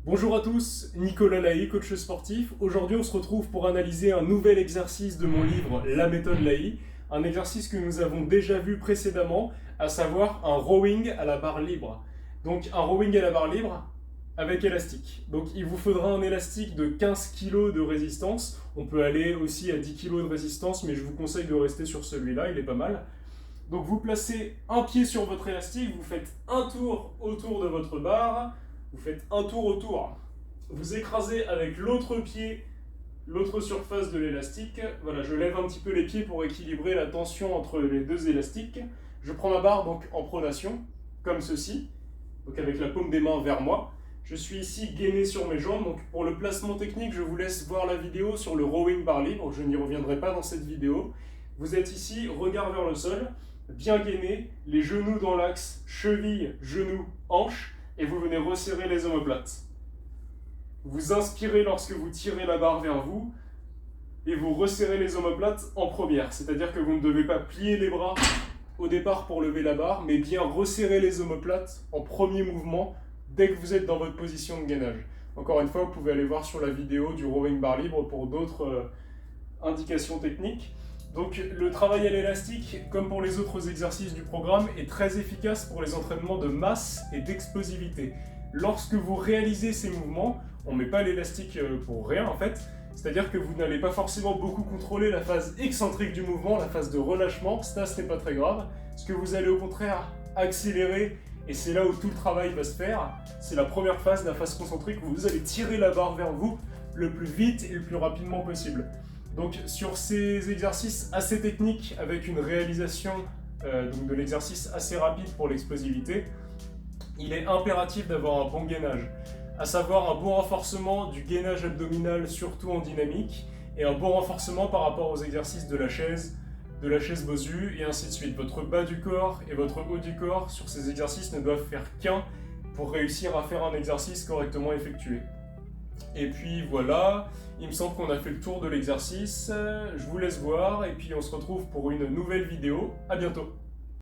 Bonjour à tous, Nicolas Lahaye, coach sportif. Aujourd'hui, on se retrouve pour analyser un nouvel exercice de mon livre La méthode Lahaye, un exercice que nous avons déjà vu précédemment, à savoir un rowing à la barre libre. Donc un rowing à la barre libre avec élastique. Donc il vous faudra un élastique de 15 kg de résistance. On peut aller aussi à 10 kg de résistance, mais je vous conseille de rester sur celui-là, il est pas mal. Donc vous placez un pied sur votre élastique, vous faites un tour autour de votre barre, vous faites un tour autour, vous écrasez avec l'autre pied l'autre surface de l'élastique. Voilà, je lève un petit peu les pieds pour équilibrer la tension entre les deux élastiques. Je prends ma barre donc en pronation, comme ceci, donc avec la paume des mains vers moi. Je suis ici gainé sur mes jambes, donc pour le placement technique, je vous laisse voir la vidéo sur le rowing barre libre, je n'y reviendrai pas dans cette vidéo. Vous êtes ici, regard vers le sol, bien gainé, les genoux dans l'axe, cheville, genou, hanche, et vous venez resserrer les omoplates. Vous inspirez lorsque vous tirez la barre vers vous, et vous resserrez les omoplates en première, c'est-à-dire que vous ne devez pas plier les bras au départ pour lever la barre, mais bien resserrer les omoplates en premier mouvement dès que vous êtes dans votre position de gainage. Encore une fois, vous pouvez aller voir sur la vidéo du rowing barre libre pour d'autres indications techniques. Donc le travail à l'élastique, comme pour les autres exercices du programme, est très efficace pour les entraînements de masse et d'explosivité. Lorsque vous réalisez ces mouvements, on ne met pas l'élastique pour rien en fait, c'est-à-dire que vous n'allez pas forcément beaucoup contrôler la phase excentrique du mouvement, la phase de relâchement, ça ce n'est pas très grave. Ce que vous allez au contraire accélérer, et c'est là où tout le travail va se faire, c'est la première phase, la phase concentrique, où vous allez tirer la barre vers vous le plus vite et le plus rapidement possible. Donc sur ces exercices assez techniques, avec une réalisation donc de l'exercice assez rapide pour l'explosivité, il est impératif d'avoir un bon gainage, à savoir un bon renforcement du gainage abdominal, surtout en dynamique, et un bon renforcement par rapport aux exercices de la chaise Bosu, et ainsi de suite. Votre bas du corps et votre haut du corps sur ces exercices ne doivent faire qu'un pour réussir à faire un exercice correctement effectué. Et puis voilà, il me semble qu'on a fait le tour de l'exercice, je vous laisse voir, et puis on se retrouve pour une nouvelle vidéo. À bientôt.